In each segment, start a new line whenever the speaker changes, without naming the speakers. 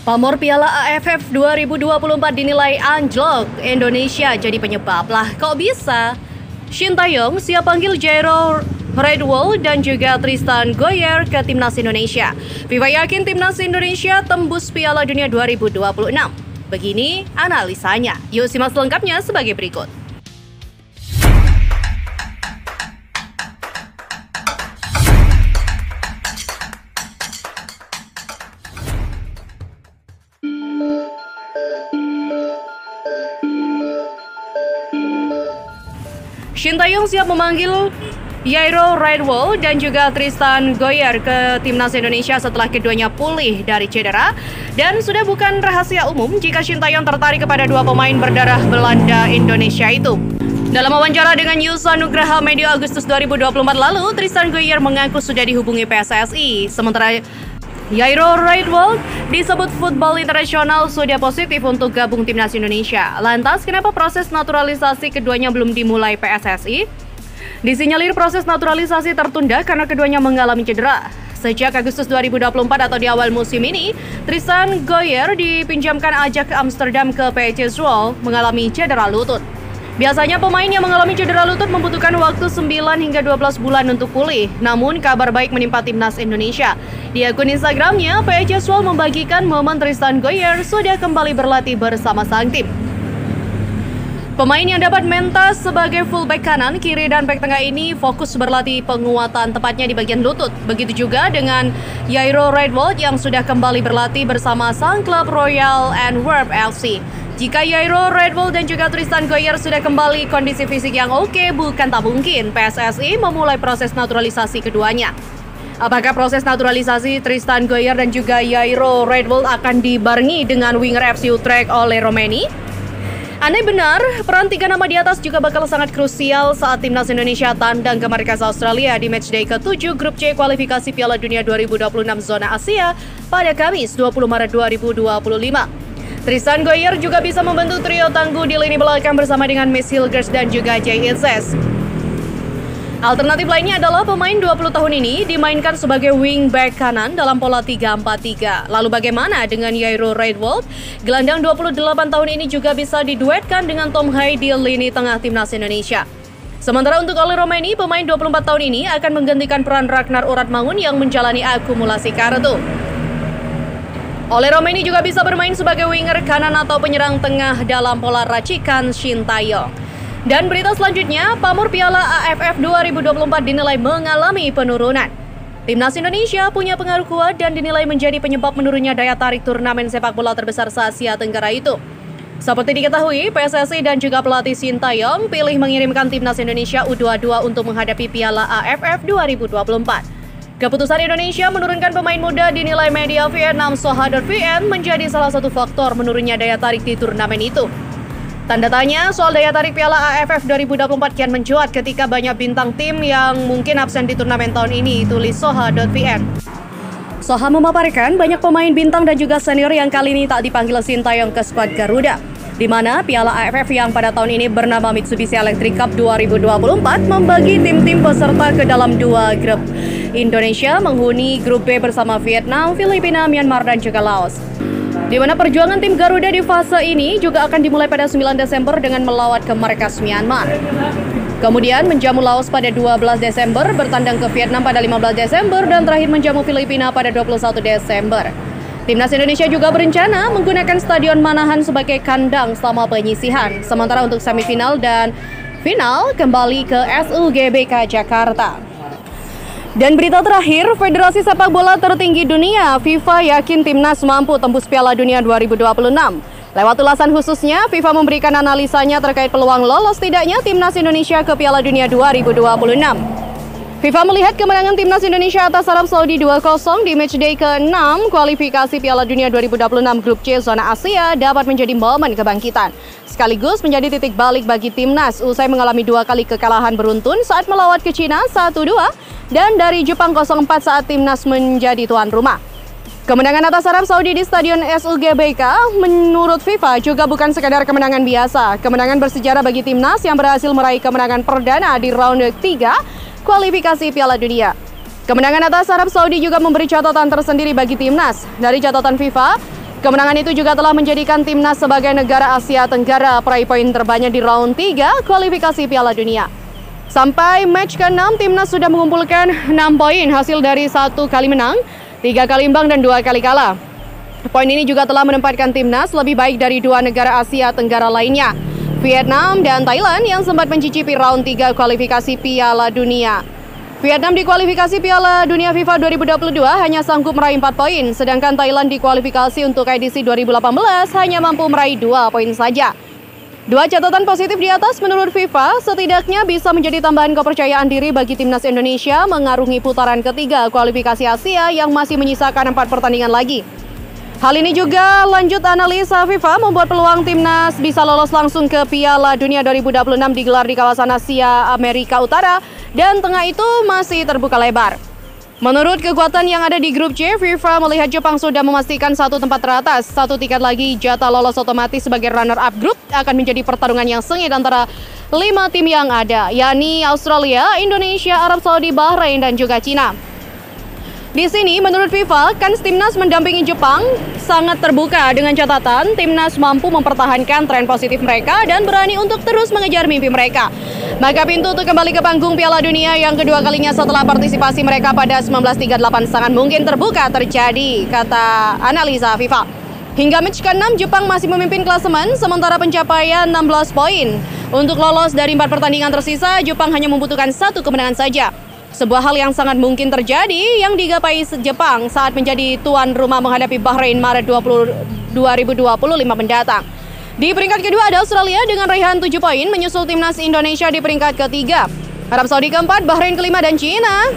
Pamor Piala AFF 2024 dinilai anjlok, Indonesia jadi penyebab. Lah kok bisa? Shin Taeyong siap panggil Jairo Redwall dan juga Tristan Goyer ke Timnas Indonesia. FIFA yakin Timnas Indonesia tembus Piala Dunia 2026. Begini analisanya. Yuk simak selengkapnya sebagai berikut. Shin Taeyong siap memanggil Jairo Redwall dan juga Tristan Goyer ke Timnas Indonesia setelah keduanya pulih dari cedera. Dan sudah bukan rahasia umum jika Shin Taeyong tertarik kepada dua pemain berdarah Belanda Indonesia itu. Dalam wawancara dengan Yusa Nugraha medio Agustus 2024 lalu, Tristan Goyer mengaku sudah dihubungi PSSI. Sementara Jairo Redwall disebut Football Internasional sudah positif untuk gabung Timnas Indonesia. Lantas, kenapa proses naturalisasi keduanya belum dimulai PSSI? Disinyalir proses naturalisasi tertunda karena keduanya mengalami cedera. Sejak Agustus 2024 atau di awal musim ini, Tristan Goyer dipinjamkan Ajax Amsterdam ke PSV Zwolle mengalami cedera lutut. Biasanya pemain yang mengalami cedera lutut membutuhkan waktu 9 hingga 12 bulan untuk pulih. Namun kabar baik menimpa Timnas Indonesia. Di akun Instagramnya, PSV Zwolle membagikan momen Tristan Goyer sudah kembali berlatih bersama sang tim. Pemain yang dapat mentas sebagai fullback kanan, kiri, dan bek tengah ini fokus berlatih penguatan tepatnya di bagian lutut. Begitu juga dengan Jairo Redwall yang sudah kembali berlatih bersama sang klub Royal Antwerp FC. Jika Jairo Redwall dan juga Tristan Goyer sudah kembali kondisi fisik yang oke, bukan tak mungkin PSSI memulai proses naturalisasi keduanya. Apakah proses naturalisasi Tristan Goyer dan juga Jairo Redwall akan dibarengi dengan winger FC Utrecht oleh Romeni? Andai benar, peran tiga nama di atas juga bakal sangat krusial saat Timnas Indonesia tandang ke markas Australia di matchday ke-7 Grup C kualifikasi Piala Dunia 2026 zona Asia pada Kamis 20 Maret 2025. Tristan Goyer juga bisa membantu trio tangguh di lini belakang bersama dengan Miss Hilgers dan juga Jay Itzes. Alternatif lainnya adalah pemain 20 tahun ini dimainkan sebagai wingback kanan dalam pola 3-4-3. Lalu bagaimana dengan Jairo Redwall? Gelandang 28 tahun ini juga bisa diduetkan dengan Tom Hai di lini tengah Timnas Indonesia. Sementara untuk Oli Romeni, pemain 24 tahun ini akan menggantikan peran Ragnar Uratmangun yang menjalani akumulasi kartu. Oli Romeni juga bisa bermain sebagai winger kanan atau penyerang tengah dalam pola racikan Shin Taeyong. Dan berita selanjutnya, pamor Piala AFF 2024 dinilai mengalami penurunan. Timnas Indonesia punya pengaruh kuat dan dinilai menjadi penyebab menurunnya daya tarik turnamen sepak bola terbesar se-Asia Tenggara itu. Seperti diketahui, PSSI dan juga pelatih Shin Taeyong pilih mengirimkan Timnas Indonesia U22 untuk menghadapi Piala AFF 2024. Keputusan Indonesia menurunkan pemain muda dinilai media Vietnam Soha.vn menjadi salah satu faktor menurunnya daya tarik di turnamen itu. Tanda tanya soal daya tarik Piala AFF 2024 kian mencuat ketika banyak bintang tim yang mungkin absen di turnamen tahun ini, tulis Soha.vn. Soha memaparkan banyak pemain bintang dan juga senior yang kali ini tak dipanggil Shin Taeyong ke skuad Garuda, di mana Piala AFF yang pada tahun ini bernama Mitsubishi Electric Cup 2024 membagi tim-tim peserta ke dalam dua grup. Indonesia menghuni grup B bersama Vietnam, Filipina, Myanmar, dan juga Laos. Di mana perjuangan tim Garuda di fase ini juga akan dimulai pada 9 Desember dengan melawat ke markas Myanmar. Kemudian menjamu Laos pada 12 Desember, bertandang ke Vietnam pada 15 Desember, dan terakhir menjamu Filipina pada 21 Desember. Timnas Indonesia juga berencana menggunakan Stadion Manahan sebagai kandang selama penyisihan. Sementara untuk semifinal dan final kembali ke SUGBK Jakarta. Dan berita terakhir, Federasi Sepak Bola tertinggi dunia, FIFA yakin Timnas mampu tembus Piala Dunia 2026. Lewat ulasan khususnya, FIFA memberikan analisanya terkait peluang lolos tidaknya Timnas Indonesia ke Piala Dunia 2026. FIFA melihat kemenangan Timnas Indonesia atas Arab Saudi 2-0 di matchday ke-6 kualifikasi Piala Dunia 2026 Grup C zona Asia dapat menjadi momen kebangkitan. Sekaligus menjadi titik balik bagi Timnas usai mengalami 2 kali kekalahan beruntun saat melawat ke Cina 1-2 dan dari Jepang 0-4 saat Timnas menjadi tuan rumah. Kemenangan atas Arab Saudi di Stadion SUGBK menurut FIFA juga bukan sekadar kemenangan biasa. Kemenangan bersejarah bagi Timnas yang berhasil meraih kemenangan perdana di round 3 kualifikasi Piala Dunia. Kemenangan atas Arab Saudi juga memberi catatan tersendiri bagi Timnas. Dari catatan FIFA, Kemenangan itu juga telah menjadikan timnas sebagai negara Asia Tenggara peraih poin terbanyak di round 3 kualifikasi Piala Dunia. Sampai match ke-6, timnas sudah mengumpulkan 6 poin hasil dari 1 kali menang, 3 kali imbang dan 2 kali kalah. Poin ini juga telah menempatkan timnas lebih baik dari 2 negara Asia Tenggara lainnya, Vietnam dan Thailand yang sempat mencicipi round 3 kualifikasi Piala Dunia. Vietnam di kualifikasi Piala Dunia FIFA 2022 hanya sanggup meraih 4 poin, sedangkan Thailand di kualifikasi untuk edisi 2018 hanya mampu meraih 2 poin saja. 2 catatan positif di atas menurut FIFA setidaknya bisa menjadi tambahan kepercayaan diri bagi timnas Indonesia mengarungi putaran ketiga kualifikasi Asia yang masih menyisakan 4 pertandingan lagi. Hal ini juga lanjut analisa FIFA membuat peluang timnas bisa lolos langsung ke Piala Dunia 2026 digelar di kawasan Asia Amerika Utara dan Tengah itu masih terbuka lebar. Menurut kekuatan yang ada di grup C, FIFA melihat Jepang sudah memastikan 1 tempat teratas, 1 tiket lagi jatah lolos otomatis sebagai runner-up grup akan menjadi pertarungan yang sengit antara 5 tim yang ada, yakni Australia, Indonesia, Arab Saudi, Bahrain, dan juga Cina. Di sini, menurut FIFA, kans timnas mendampingi Jepang sangat terbuka dengan catatan timnas mampu mempertahankan tren positif mereka dan berani untuk terus mengejar mimpi mereka. Maka pintu untuk kembali ke panggung Piala Dunia yang kedua kalinya setelah partisipasi mereka pada 1938 sangat mungkin terbuka terjadi, kata analisa FIFA. Hingga match ke-6, Jepang masih memimpin klasemen, sementara pencapaian 16 poin. Untuk lolos dari 4 pertandingan tersisa, Jepang hanya membutuhkan 1 kemenangan saja. Sebuah hal yang sangat mungkin terjadi yang digapai Jepang saat menjadi tuan rumah menghadapi Bahrain Maret 2025 mendatang. Di peringkat kedua ada Australia dengan raihan 7 poin menyusul timnas Indonesia di peringkat ketiga. Arab Saudi keempat, Bahrain kelima, dan Cina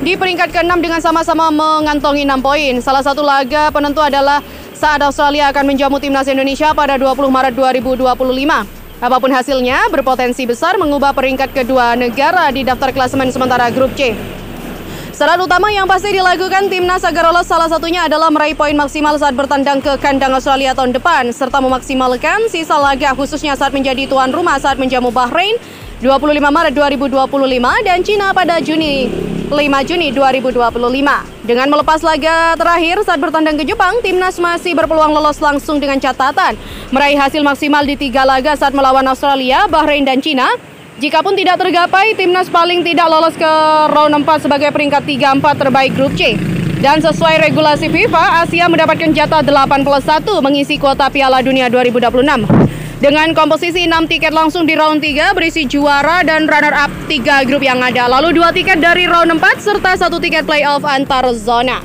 di peringkat ke-6 dengan sama-sama mengantongi 6 poin. Salah satu laga penentu adalah saat Australia akan menjamu timnas Indonesia pada 20 Maret 2025. Apapun hasilnya, berpotensi besar mengubah peringkat kedua negara di daftar klasemen sementara grup C. Syarat utama yang pasti dilakukan timnas agar lolos salah satunya adalah meraih poin maksimal saat bertandang ke kandang Australia tahun depan, serta memaksimalkan sisa laga khususnya saat menjadi tuan rumah saat menjamu Bahrain 25 Maret 2025 dan Cina pada 5 Juni 2025. Dengan melepas laga terakhir saat bertandang ke Jepang, timnas masih berpeluang lolos langsung dengan catatan meraih hasil maksimal di 3 laga saat melawan Australia, Bahrain, dan Cina. Jikapun tidak tergapai, timnas paling tidak lolos ke round 4 sebagai peringkat 3-4 terbaik grup C. Dan sesuai regulasi FIFA, Asia mendapatkan jatah 8+1 mengisi kuota Piala Dunia 2026. Dengan komposisi 6 tiket langsung di round 3 berisi juara dan runner-up 3 grup yang ada. Lalu 2 tiket dari round 4 serta 1 tiket playoff antar zona.